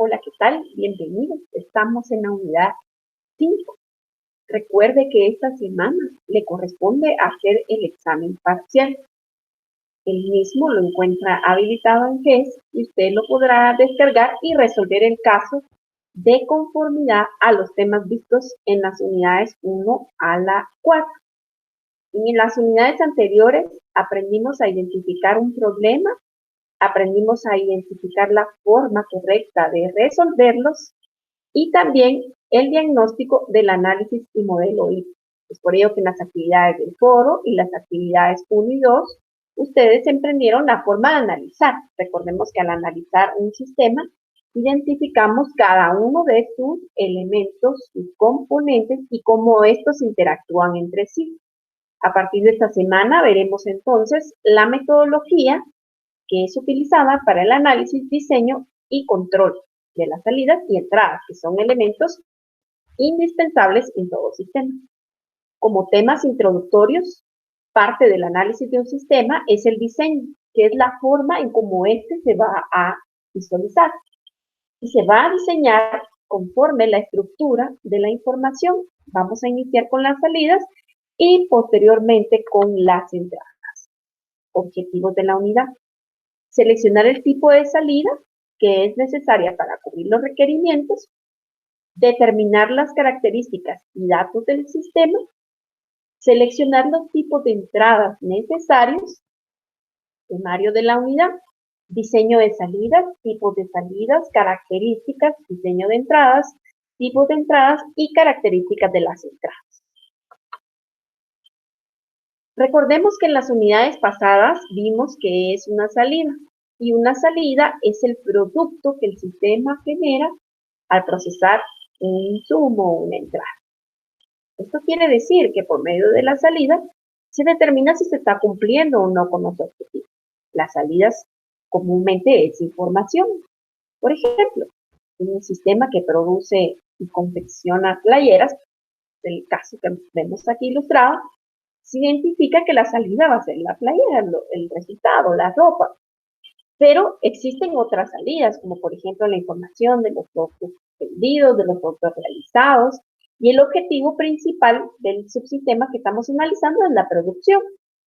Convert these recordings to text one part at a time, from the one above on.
Hola, ¿qué tal? Bienvenidos. Estamos en la unidad 5. Recuerde que esta semana le corresponde hacer el examen parcial. El mismo lo encuentra habilitado en GES y usted lo podrá descargar y resolver el caso de conformidad a los temas vistos en las unidades 1 a la 4. En las unidades anteriores aprendimos a identificar un problema, aprendimos a identificar la forma correcta de resolverlos y también el diagnóstico del análisis y modelo I. Es por ello que en las actividades del foro y las actividades 1 y 2, ustedes emprendieron la forma de analizar. Recordemos que al analizar un sistema, identificamos cada uno de sus elementos, sus componentes y cómo estos interactúan entre sí. A partir de esta semana veremos entonces la metodología que es utilizada para el análisis, diseño y control de las salidas y entradas, que son elementos indispensables en todo sistema. Como temas introductorios, parte del análisis de un sistema es el diseño, que es la forma en cómo éste se va a visualizar. Y se va a diseñar conforme la estructura de la información. Vamos a iniciar con las salidas y posteriormente con las entradas. Objetivos de la unidad. Seleccionar el tipo de salida que es necesaria para cubrir los requerimientos, determinar las características y datos del sistema, seleccionar los tipos de entradas necesarios, temario de la unidad, diseño de salidas, tipos de salidas, características, diseño de entradas, tipos de entradas y características de las entradas. Recordemos que en las unidades pasadas vimos que es una salida y una salida es el producto que el sistema genera al procesar un insumo o una entrada. Esto quiere decir que por medio de la salida se determina si se está cumpliendo o no con los objetivos. Las salidas comúnmente es información. Por ejemplo, en un sistema que produce y confecciona playeras, el caso que vemos aquí ilustrado, se identifica que la salida va a ser la playera, el resultado, la ropa. Pero existen otras salidas, como por ejemplo la información de los productos vendidos, de los productos realizados, y el objetivo principal del subsistema que estamos analizando es la producción.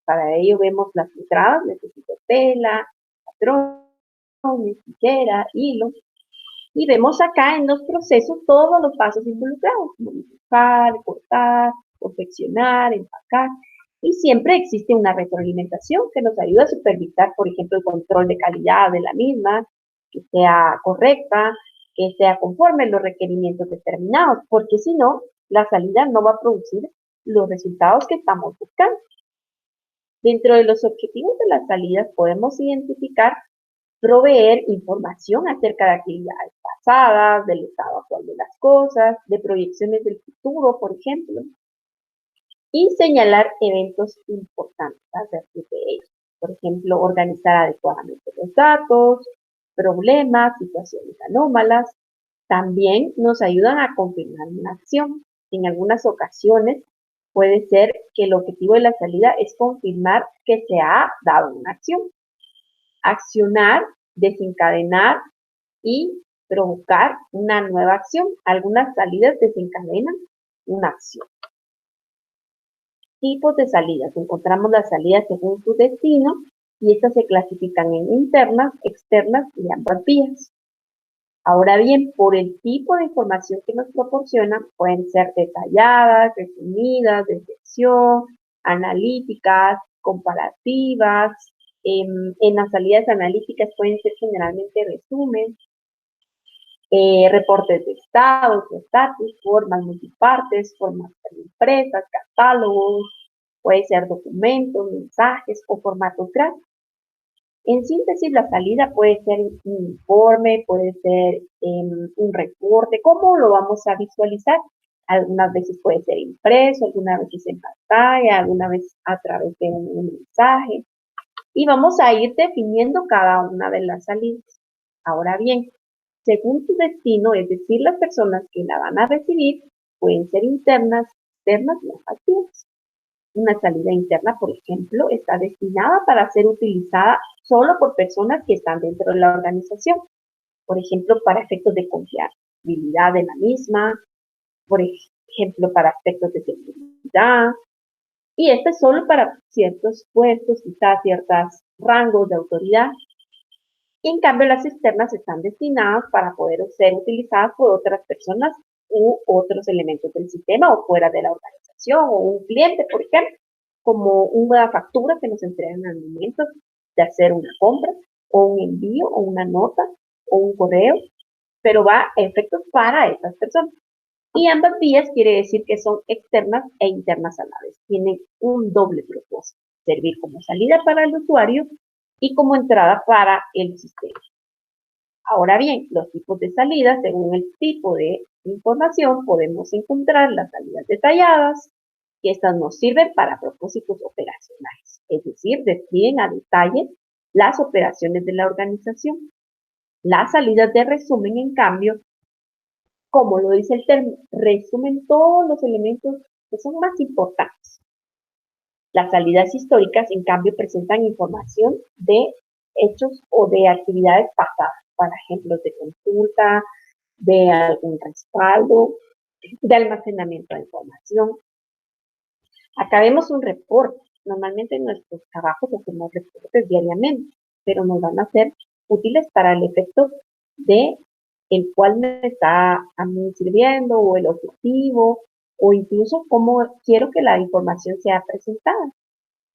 Para ello vemos las entradas, necesito tela, patrones, tijera, hilo, y vemos acá en los procesos todos los pasos involucrados, como dibujar, cortar, confeccionar, empacar, y siempre existe una retroalimentación que nos ayuda a supervisar, por ejemplo, el control de calidad de la misma, que sea correcta, que sea conforme a los requerimientos determinados, porque si no, la salida no va a producir los resultados que estamos buscando. Dentro de los objetivos de las salidas podemos identificar proveer información acerca de actividades pasadas, del estado actual de las cosas, de proyecciones del futuro, por ejemplo, y señalar eventos importantes a partir de ellos. Por ejemplo, organizar adecuadamente los datos, problemas, situaciones anómalas. También nos ayudan a confirmar una acción. En algunas ocasiones puede ser que el objetivo de la salida es confirmar que se ha dado una acción. Accionar, desencadenar y provocar una nueva acción. Algunas salidas desencadenan una acción. Tipos de salidas. Encontramos las salidas según su destino y estas se clasifican en internas, externas y ambas vías. Ahora bien, por el tipo de información que nos proporcionan, pueden ser detalladas, resumidas, de sección, analíticas, comparativas. En las salidas analíticas pueden ser generalmente resumen, reportes de estados, de estatus, formas multipartes, formas impresas, catálogos, puede ser documentos, mensajes o formatos gráficos. En síntesis, la salida puede ser un informe, puede ser un reporte. ¿Cómo lo vamos a visualizar? Algunas veces puede ser impreso, algunas veces en pantalla, alguna vez a través de un mensaje. Y vamos a ir definiendo cada una de las salidas. Ahora bien, según su destino, es decir, las personas que la van a recibir, pueden ser internas, externas o activas. Una salida interna, por ejemplo, está destinada para ser utilizada solo por personas que están dentro de la organización. por ejemplo, para efectos de confiabilidad de la misma, por ejemplo, para aspectos de seguridad, y esto es solo para ciertos puestos, quizás ciertos rangos de autoridad. Y en cambio, las cisternas están destinadas para poder ser utilizadas por otras personas u otros elementos del sistema o fuera de la organización o un cliente, por ejemplo, como una factura que nos entregan al momento de hacer una compra o un envío o una nota o un correo, pero va a efectos para esas personas. Y ambas vías quiere decir que son externas e internas a la vez. Tienen un doble propósito, servir como salida para el usuario y como entrada para el sistema. Ahora bien, los tipos de salidas, según el tipo de información, podemos encontrar las salidas detalladas, que estas nos sirven para propósitos operacionales, es decir, describen a detalle las operaciones de la organización. Las salidas de resumen, en cambio, como lo dice el término, resumen todos los elementos que son más importantes. Las salidas históricas, en cambio, presentan información de hechos o de actividades pasadas, para ejemplos de consulta, de algún respaldo, de almacenamiento de información. Acá vemos un reporte. Normalmente en nuestros trabajos hacemos reportes diariamente, pero nos van a ser útiles para el efecto de el cual me está a mí sirviendo o el objetivo o incluso cómo quiero que la información sea presentada.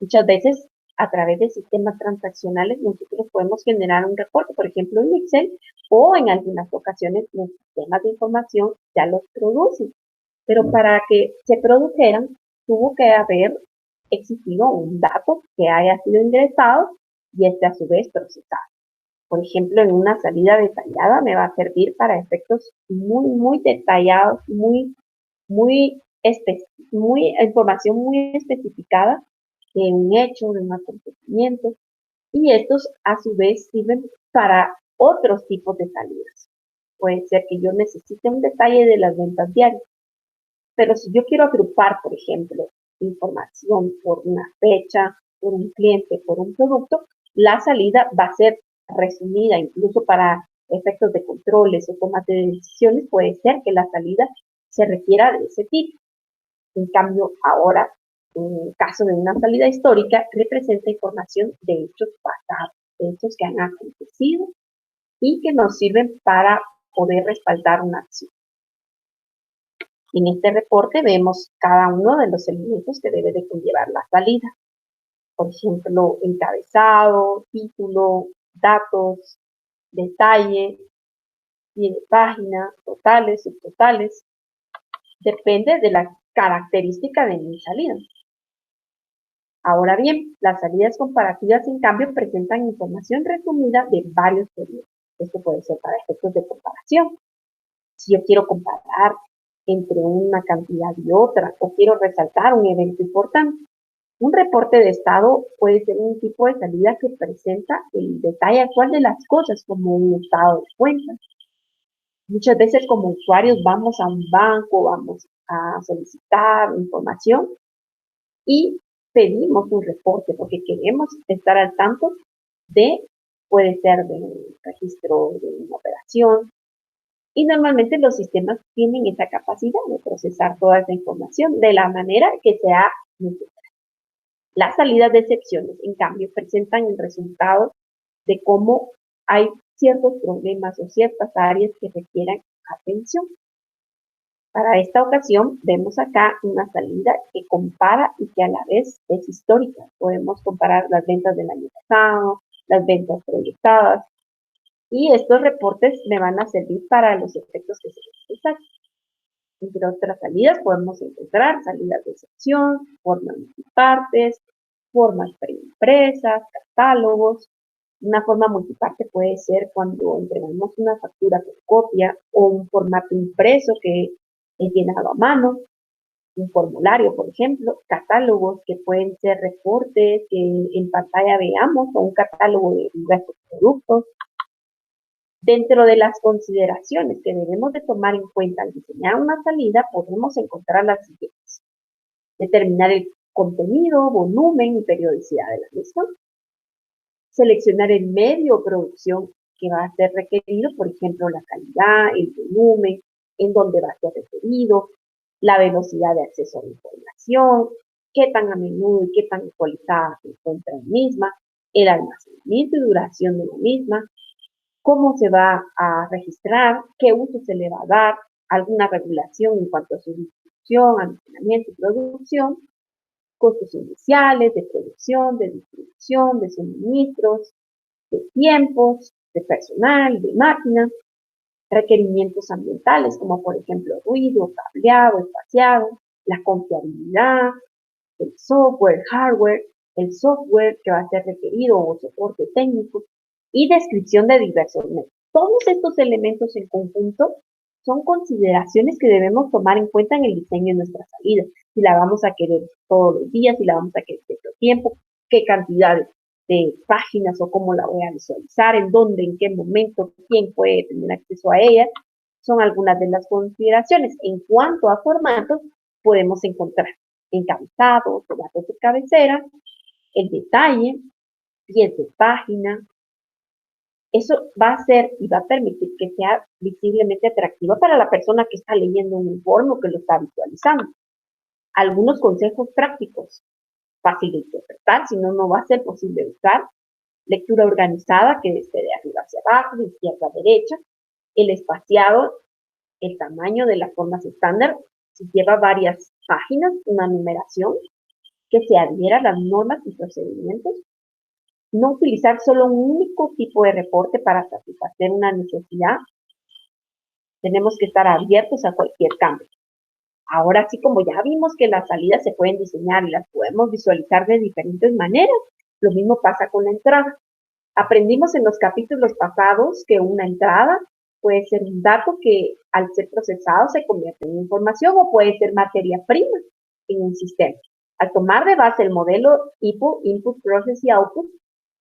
Muchas veces a través de sistemas transaccionales nosotros podemos generar un reporte, por ejemplo en Excel, o en algunas ocasiones los sistemas de información ya los producen. Pero para que se produjeran tuvo que haber existido un dato que haya sido ingresado y este a su vez procesado. Por ejemplo, en una salida detallada me va a servir para efectos muy detallados, muy, información muy especificada de un hecho, de un acontecimiento, y estos a su vez sirven para otros tipos de salidas. Puede ser que yo necesite un detalle de las ventas diarias, pero si yo quiero agrupar, por ejemplo, información por una fecha, por un cliente, por un producto, la salida va a ser resumida, incluso para efectos de controles o tomas de decisiones, puede ser que la salida se requiera de ese tipo. En cambio, ahora, en el caso de una salida histórica, representa información de hechos pasados, de hechos que han acontecido y que nos sirven para poder respaldar una acción. En este reporte vemos cada uno de los elementos que debe de conllevar la salida. Por ejemplo, encabezado, título, datos, detalle, pie de página, totales, subtotales. Depende de la característica de mi salida. Ahora bien, las salidas comparativas, en cambio, presentan información resumida de varios periodos. Esto puede ser para efectos de comparación. Si yo quiero comparar entre una cantidad y otra o quiero resaltar un evento importante. Un reporte de estado puede ser un tipo de salida que presenta el detalle actual de las cosas como un estado de cuentas. Muchas veces como usuarios vamos a un banco, vamos a solicitar información y pedimos un reporte porque queremos estar al tanto de, puede ser de un registro de una operación, y normalmente los sistemas tienen esa capacidad de procesar toda esa información de la manera que sea necesaria. Las salidas de excepciones, en cambio, presentan el resultado de cómo hay ciertos problemas o ciertas áreas que requieran atención. Para esta ocasión, vemos acá una salida que compara y que a la vez es histórica. Podemos comparar las ventas del año pasado, las ventas proyectadas, y estos reportes me van a servir para los efectos que se necesitan. Entre otras salidas podemos encontrar salidas de excepción, formas multipartes, formas preimpresas, catálogos. Una forma multiparte puede ser cuando entregamos una factura con copia o un formato impreso que es llenado a mano, un formulario, por ejemplo, catálogos que pueden ser reportes que en pantalla veamos o un catálogo de diversos productos. Dentro de las consideraciones que debemos de tomar en cuenta al diseñar una salida, podemos encontrar las siguientes. Determinar el contenido, volumen y periodicidad de la misma. Seleccionar el medio o producción que va a ser requerido, por ejemplo, la calidad, el volumen, en dónde va a ser requerido, la velocidad de acceso a la información, qué tan a menudo y qué tan actualizada se encuentra la misma, el almacenamiento y duración de la misma, cómo se va a registrar, qué uso se le va a dar, alguna regulación en cuanto a su distribución, almacenamiento y producción, costos iniciales de producción, de distribución, de suministros, de tiempos, de personal, de máquinas, requerimientos ambientales como por ejemplo ruido, cableado, espaciado, la confiabilidad, el software, hardware, el software que va a ser requerido o soporte técnico y descripción de diversos medios. Todos estos elementos en conjunto son consideraciones que debemos tomar en cuenta en el diseño de nuestra salida. Si la vamos a querer todos los días, si la vamos a querer todo el tiempo, qué cantidad de páginas o cómo la voy a visualizar, en dónde, en qué momento, quién puede tener acceso a ella. Son algunas de las consideraciones. En cuanto a formatos, podemos encontrar encabezados, datos de cabecera, el detalle, pies de página. Eso va a hacer y va a permitir que sea visiblemente atractiva para la persona que está leyendo un informe o que lo está visualizando. Algunos consejos prácticos, fácil de interpretar, si no, no va a ser posible usar. Lectura organizada, que esté de arriba hacia abajo, de izquierda a derecha. El espaciado, el tamaño de las formas estándar, si lleva varias páginas, una numeración, que se adhiera a las normas y procedimientos. No utilizar solo un único tipo de reporte para satisfacer una necesidad. Tenemos que estar abiertos a cualquier cambio. Ahora sí, como ya vimos que las salidas se pueden diseñar y las podemos visualizar de diferentes maneras, lo mismo pasa con la entrada. Aprendimos en los capítulos pasados que una entrada puede ser un dato que al ser procesado se convierte en información o puede ser materia prima en un sistema. Al tomar de base el modelo IPO, Input, Process y Output,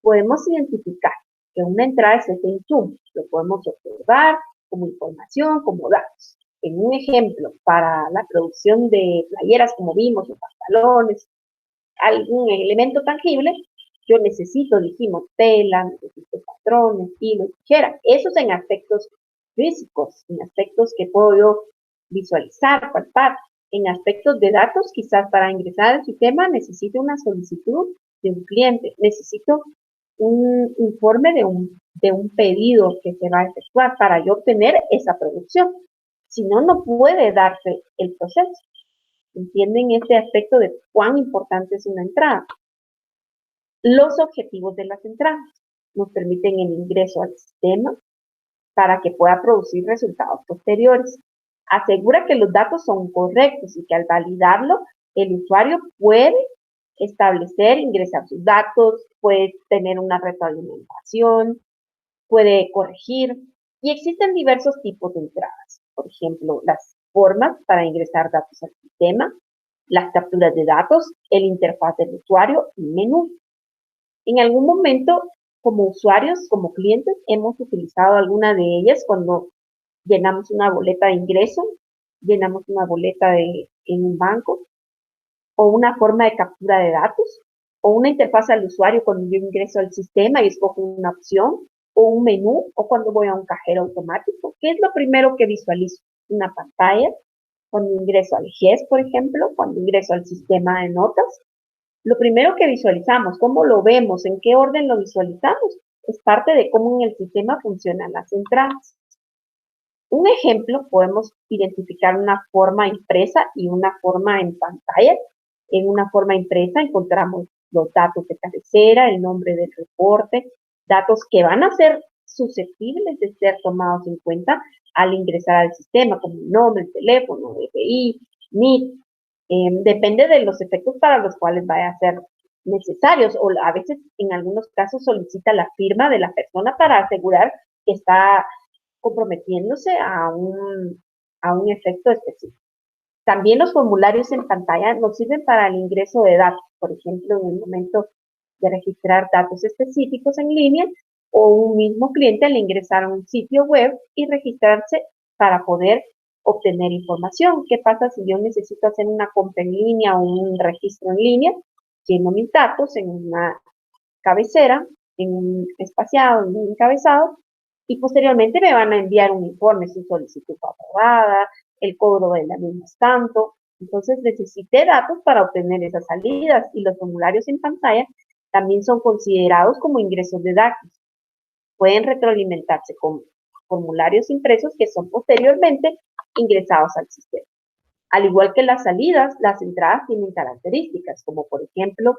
podemos identificar que una entrada es ese insumo. Lo podemos observar como información, como datos. En un ejemplo, para la producción de playeras, como vimos, o pantalones, algún elemento tangible, yo necesito, dijimos, tela, necesito patrones, hilo, tijera. Esos en aspectos físicos, en aspectos que puedo yo visualizar, palpar. En aspectos de datos, quizás para ingresar al sistema necesito una solicitud de un cliente, necesito un informe de un pedido que se va a efectuar para yo obtener esa producción. Si no, no puede darse el proceso. ¿Entienden este aspecto de cuán importante es una entrada? Los objetivos de las entradas nos permiten el ingreso al sistema para que pueda producir resultados posteriores. Asegura que los datos son correctos y que al validarlo, el usuario puede establecer, ingresar sus datos, puede tener una retroalimentación, puede corregir. Y existen diversos tipos de entradas. Por ejemplo, las formas para ingresar datos al sistema, las capturas de datos, el interfaz del usuario y menú. En algún momento, como usuarios, como clientes, hemos utilizado alguna de ellas cuando llenamos una boleta de ingreso, llenamos una boleta en un banco, o una forma de captura de datos, o una interfaz al usuario cuando yo ingreso al sistema y escojo una opción, o un menú, o cuando voy a un cajero automático. ¿Qué es lo primero que visualizo? Una pantalla. Cuando ingreso al GES, por ejemplo, cuando ingreso al sistema de notas, lo primero que visualizamos, cómo lo vemos, en qué orden lo visualizamos, es parte de cómo en el sistema funcionan las entradas. Un ejemplo, podemos identificar una forma impresa y una forma en pantalla. En una forma impresa encontramos los datos de cabecera, el nombre del reporte, datos que van a ser susceptibles de ser tomados en cuenta al ingresar al sistema, como el nombre, el teléfono, DPI, NIT. Depende de los efectos para los cuales vaya a ser necesarios o a veces en algunos casos solicita la firma de la persona para asegurar que está comprometiéndose a un efecto específico. También los formularios en pantalla nos sirven para el ingreso de datos, por ejemplo, en el momento de registrar datos específicos en línea o un mismo cliente al ingresar a un sitio web y registrarse para poder obtener información. ¿Qué pasa si yo necesito hacer una compra en línea o un registro en línea? Lleno mis datos en una cabecera, en un espaciado, en un encabezado, Y posteriormente me van a enviar un informe, su solicitud fue aprobada, el cobro de la misma es tanto. Entonces necesité datos para obtener esas salidas y los formularios en pantalla también son considerados como ingresos de datos. Pueden retroalimentarse con formularios impresos que son posteriormente ingresados al sistema. Al igual que las salidas, las entradas tienen características, como por ejemplo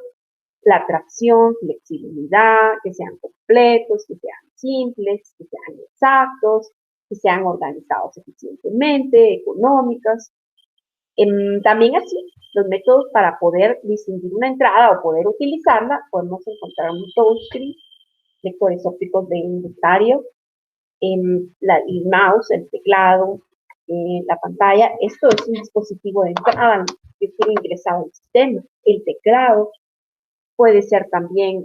la atracción, flexibilidad, que sean completos, que sean simples, que sean exactos, que sean organizados eficientemente, económicos. También así, los métodos para poder distinguir una entrada o poder utilizarla, podemos encontrar un touchscreen, lectores ópticos de inventario, el mouse, el teclado, la pantalla. Esto es un dispositivo de entrada que quiero ingresar al sistema. El teclado puede ser también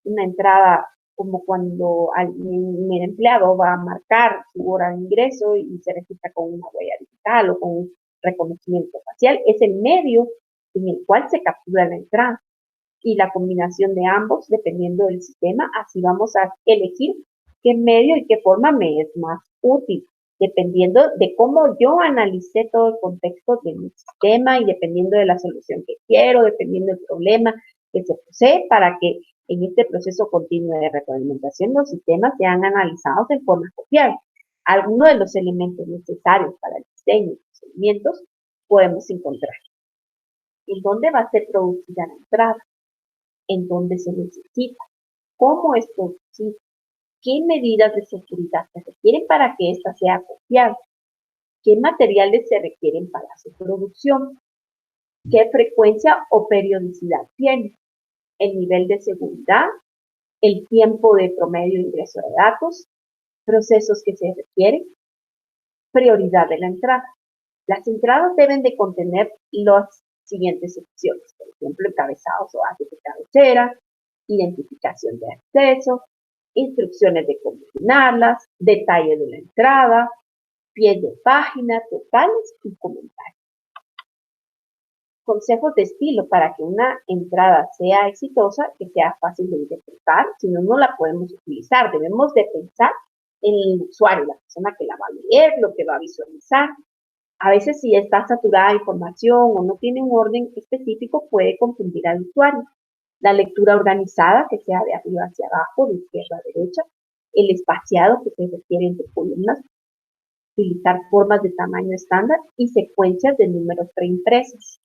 una entrada como cuando el empleado va a marcar su hora de ingreso y se registra con una huella digital o con un reconocimiento facial. Es el medio en el cual se captura la entrada. Y la combinación de ambos, dependiendo del sistema, así vamos a elegir qué medio y qué forma me es más útil, dependiendo de cómo yo analicé todo el contexto de mi sistema y dependiendo de la solución que quiero, dependiendo del problema que se posee, para que en este proceso continuo de retroalimentación los sistemas sean analizados de forma confiable. Algunos de los elementos necesarios para el diseño y procedimientos podemos encontrar en dónde va a ser producida la entrada, en dónde se necesita, cómo es producida, qué medidas de seguridad se requieren para que ésta sea confiable, qué materiales se requieren para su producción, qué frecuencia o periodicidad tiene, el nivel de seguridad, el tiempo de promedio de ingreso de datos, procesos que se requieren, prioridad de la entrada. Las entradas deben de contener las siguientes opciones, por ejemplo, encabezados o bases de cabecera, identificación de acceso, instrucciones de cómo llenarlas, detalle de la entrada, pies de página, totales y comentarios. Consejos de estilo para que una entrada sea exitosa, que sea fácil de interpretar, si no, no la podemos utilizar. Debemos de pensar en el usuario, la persona que la va a leer, lo que va a visualizar. A veces si está saturada de información o no tiene un orden específico, puede confundir al usuario. La lectura organizada, que sea de arriba hacia abajo, de izquierda a derecha. El espaciado, que se requiere entre columnas. Utilizar formas de tamaño estándar y secuencias de números preimpresos.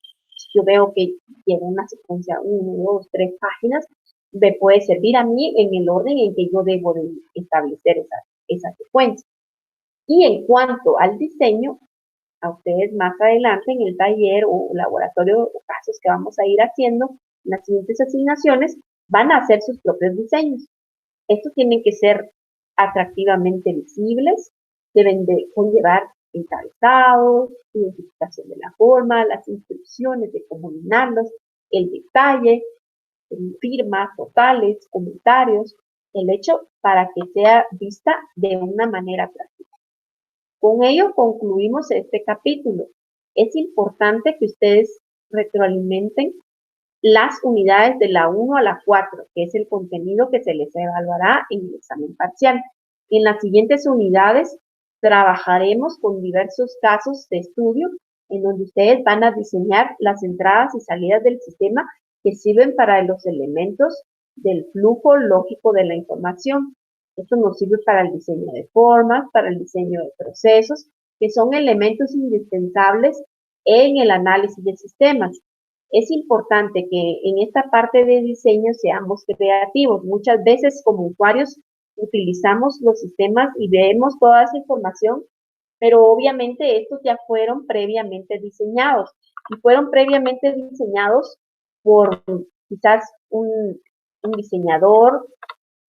Yo veo que tiene una secuencia 1, 2, 3 páginas, me puede servir a mí en el orden en que yo debo de establecer esa secuencia. Y en cuanto al diseño, a ustedes más adelante en el taller o laboratorio o casos que vamos a ir haciendo, en las siguientes asignaciones, van a hacer sus propios diseños. Estos tienen que ser atractivamente visibles, deben de conllevar encabezados, identificación de la forma, las instrucciones de cómo llenarlos, el detalle, firmas, totales, comentarios, el hecho para que sea vista de una manera práctica. Con ello concluimos este capítulo. Es importante que ustedes retroalimenten las unidades de la 1 a la 4, que es el contenido que se les evaluará en el examen parcial. En las siguientes unidades trabajaremos con diversos casos de estudio en donde ustedes van a diseñar las entradas y salidas del sistema que sirven para los elementos del flujo lógico de la información. Esto nos sirve para el diseño de formas, para el diseño de procesos, que son elementos indispensables en el análisis de sistemas. Es importante que en esta parte de diseño seamos creativos. Muchas veces como usuarios utilizamos los sistemas y vemos toda esa información, pero obviamente estos ya fueron previamente diseñados y fueron previamente diseñados por quizás un diseñador,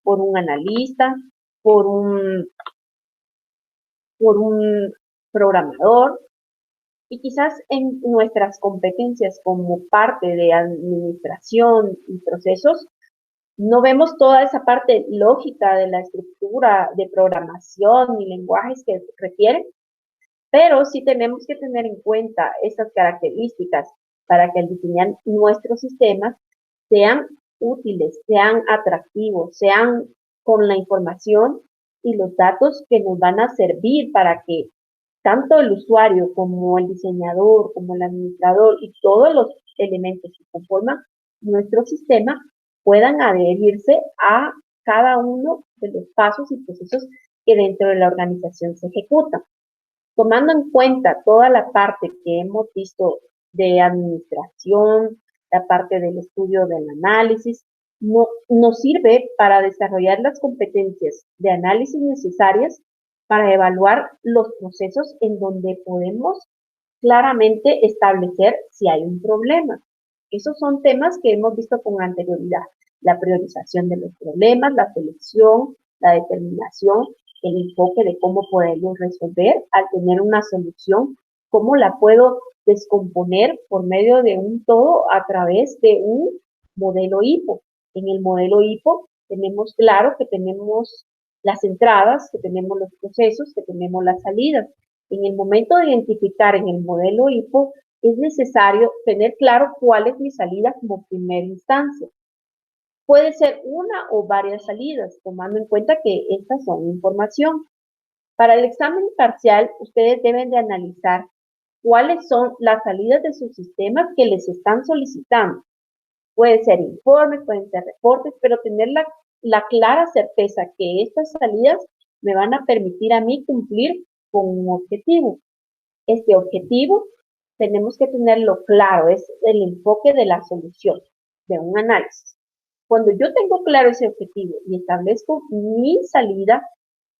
por un analista, por un programador, y quizás en nuestras competencias como parte de administración y procesos, no vemos toda esa parte lógica de la estructura de programación y lenguajes que requieren, pero sí tenemos que tener en cuenta estas características para que al diseñar nuestros sistemas sean útiles, sean atractivos, sean con la información y los datos que nos van a servir para que tanto el usuario como el diseñador, como el administrador y todos los elementos que conforman nuestro sistema puedan adherirse a cada uno de los pasos y procesos que dentro de la organización se ejecutan. Tomando en cuenta toda la parte que hemos visto de administración, la parte del estudio del análisis, nos sirve para desarrollar las competencias de análisis necesarias para evaluar los procesos en donde podemos claramente establecer si hay un problema. Esos son temas que hemos visto con anterioridad. La priorización de los problemas, la selección, la determinación, el enfoque de cómo poderlos resolver al tener una solución, cómo la puedo descomponer por medio de un todo a través de un modelo HIPPO. En el modelo HIPPO tenemos claro que tenemos las entradas, que tenemos los procesos, que tenemos las salidas. En el momento de identificar en el modelo HIPPO, es necesario tener claro cuál es mi salida como primera instancia. Puede ser una o varias salidas, tomando en cuenta que estas son información. Para el examen parcial, ustedes deben de analizar cuáles son las salidas de sus sistemas que les están solicitando. Pueden ser informes, pueden ser reportes, pero tener la clara certeza que estas salidas me van a permitir a mí cumplir con un objetivo. Este objetivo tenemos que tenerlo claro, es el enfoque de la solución, de un análisis. Cuando yo tengo claro ese objetivo y establezco mi salida,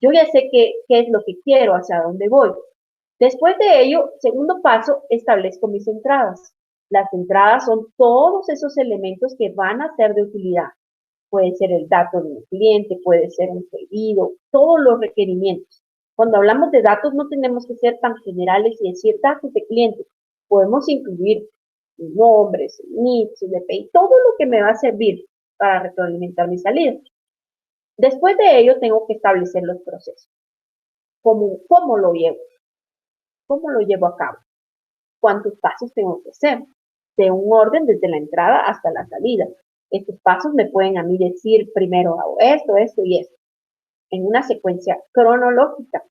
yo ya sé qué es lo que quiero, hacia dónde voy. Después de ello, segundo paso, establezco mis entradas. Las entradas son todos esos elementos que van a ser de utilidad. Puede ser el dato de un cliente, puede ser un pedido, todos los requerimientos. Cuando hablamos de datos no tenemos que ser tan generales y decir datos de cliente. Podemos incluir nombres, NIF, DPI, todo lo que me va a servir para retroalimentar mi salida. Después de ello tengo que establecer los procesos. ¿Cómo lo llevo? ¿Cómo lo llevo a cabo? ¿Cuántos pasos tengo que hacer? De un orden desde la entrada hasta la salida. Estos pasos me pueden a mí decir, primero hago esto, esto y esto, en una secuencia cronológica.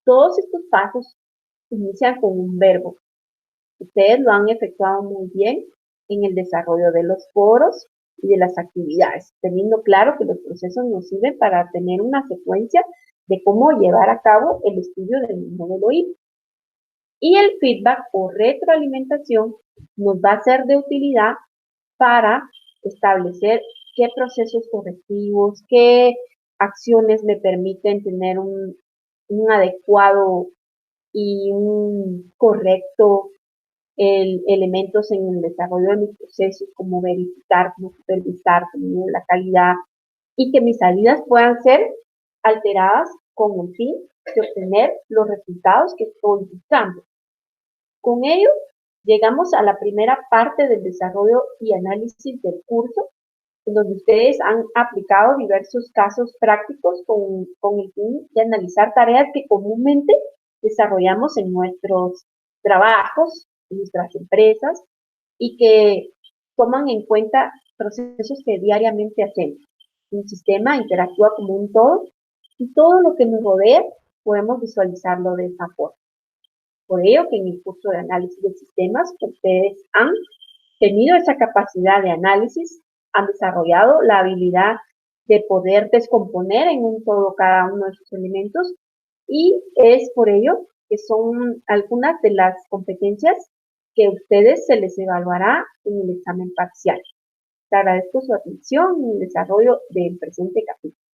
Todos estos pasos inician con un verbo. Ustedes lo han efectuado muy bien en el desarrollo de los foros y de las actividades, teniendo claro que los procesos nos sirven para tener una secuencia de cómo llevar a cabo el estudio del modelo HIPPO. Y el feedback o retroalimentación nos va a ser de utilidad para establecer qué procesos correctivos, qué acciones me permiten tener un adecuado y un correcto elementos en el desarrollo de mis procesos, como verificar, como supervisar, como la calidad, y que mis salidas puedan ser alteradas con el fin de obtener los resultados que estoy buscando. Con ello, llegamos a la primera parte del desarrollo y análisis del curso, en donde ustedes han aplicado diversos casos prácticos con el fin de analizar tareas que comúnmente desarrollamos en nuestros trabajos, en nuestras empresas, y que toman en cuenta procesos que diariamente hacemos. Un sistema interactúa como un todo y todo lo que nos rodea podemos visualizarlo de esa forma. Por ello que en el curso de análisis de sistemas ustedes han tenido esa capacidad de análisis, han desarrollado la habilidad de poder descomponer en un todo cada uno de sus elementos y es por ello que son algunas de las competencias que a ustedes se les evaluará en el examen parcial. Te agradezco su atención y el desarrollo del presente capítulo.